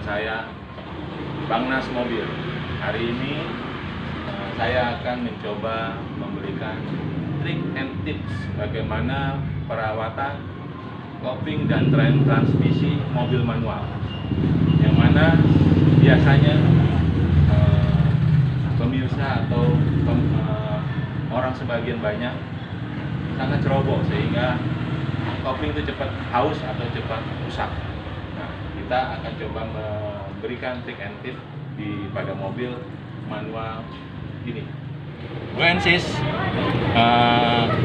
saya Bang Nas Mobil. Hari ini saya akan mencoba memberikan trik and tips bagaimana perawatan kopling dan transmisi mobil manual, yang mana biasanya pemirsa atau orang sebagian banyak sangat ceroboh sehingga kopling itu cepat haus atau cepat rusak. Nah, kita akan coba memberikan trik and tips pada mobil manual ini. Francis,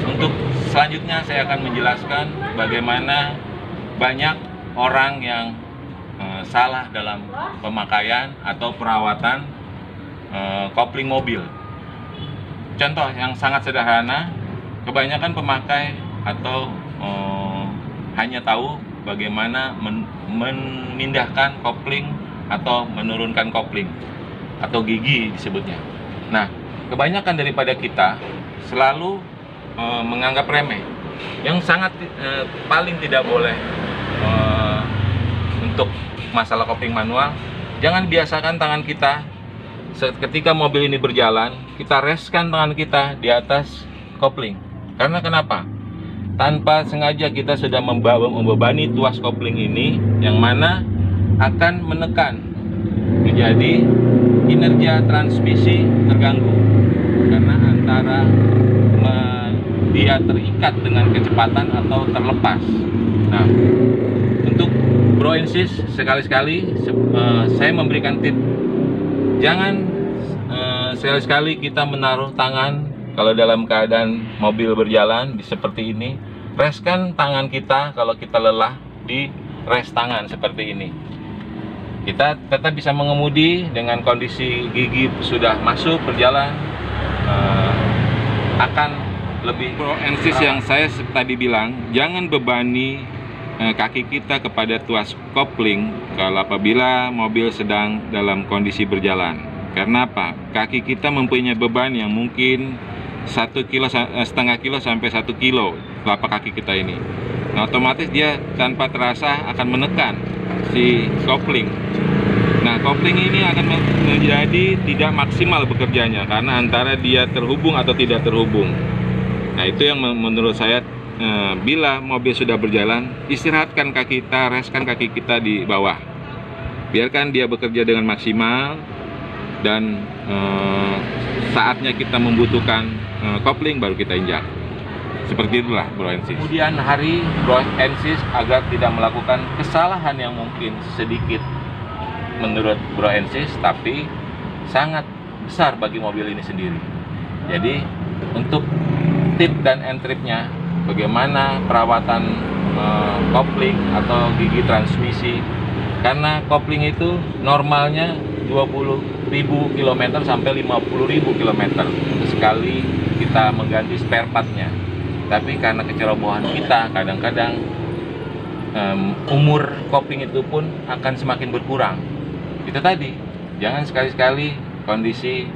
untuk selanjutnya saya akan menjelaskan bagaimana banyak orang yang salah dalam pemakaian atau perawatan kopling mobil. Contoh yang sangat sederhana, kebanyakan pemakai atau hanya tahu bagaimana memindahkan kopling atau menurunkan kopling atau gigi disebutnya. Nah, kebanyakan daripada kita selalu menganggap remeh. Yang sangat paling tidak boleh untuk masalah kopling manual, jangan biasakan tangan kita ketika mobil ini berjalan, kita reskan tangan kita di atas kopling. Karena kenapa? Tanpa sengaja kita sudah membebani tuas kopling ini, yang mana akan menekan, menjadi kinerja transmisi terganggu karena antara dia terikat dengan kecepatan atau terlepas. Nah, untuk Bro Insis, sekali-sekali saya memberikan tip, jangan sekali-sekali kita menaruh tangan kalau dalam keadaan mobil berjalan seperti ini. Reskan tangan kita kalau kita lelah, di res tangan seperti ini. Kita tetap bisa mengemudi dengan kondisi gigi sudah masuk berjalan, akan lebih. Bro Insis, yang saya tadi bilang, jangan bebani kaki kita kepada tuas kopling kalau apabila mobil sedang dalam kondisi berjalan. Karena apa? Kaki kita mempunyai beban yang mungkin 1,5 kilo sampai 1 kilo telapak kaki kita ini. Nah, otomatis dia tanpa terasa akan menekan si kopling. Nah, kopling ini akan menjadi tidak maksimal bekerjanya karena antara dia terhubung atau tidak terhubung. Nah, itu yang menurut saya, bila mobil sudah berjalan, istirahatkan kaki kita, reskan kaki kita di bawah. Biarkan dia bekerja dengan maksimal, dan saatnya kita membutuhkan kopling baru kita injak. Seperti itulah Bro Insis. Kemudian hari Bro Insis agar tidak melakukan kesalahan yang mungkin sedikit menurut Bro Insis, tapi sangat besar bagi mobil ini sendiri. Jadi untuk tip dan triknya, bagaimana perawatan kopling atau gigi transmisi, karena kopling itu normalnya 20.000 km sampai 50.000 km sekali kita mengganti spare partnya. Tapi karena kecerobohan kita, kadang-kadang umur kopling itu pun akan semakin berkurang. Itu tadi, jangan sekali-sekali kondisi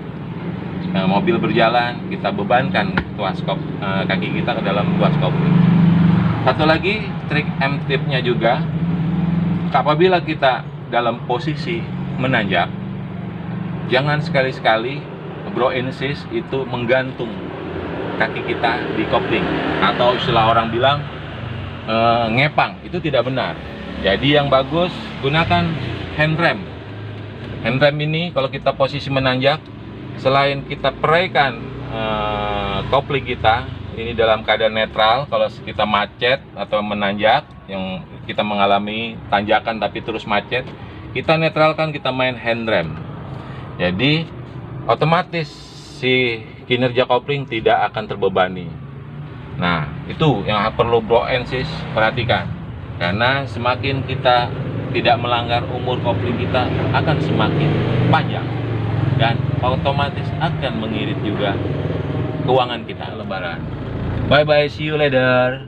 mobil berjalan kita bebankan tuas kaki kita ke dalam tuas kopling. Satu lagi trik tipnya juga, apabila kita dalam posisi menanjak, jangan sekali-sekali Bro Insis itu menggantung kaki kita di kopling, atau istilah orang bilang ngepang. Itu tidak benar. Jadi yang bagus, gunakan handrem. Handrem ini kalau kita posisi menanjak, selain kita peraikan kopling kita ini dalam keadaan netral, kalau kita macet atau menanjak yang kita mengalami tanjakan tapi terus macet, kita netralkan, kita main handrem. Jadi otomatis si kinerja kopling tidak akan terbebani. Nah, itu yang perlu Bro Insis perhatikan, karena semakin kita tidak melanggar umur kopling kita akan semakin panjang dan otomatis akan mengirit juga keuangan kita lebaran. Bye bye, see you later.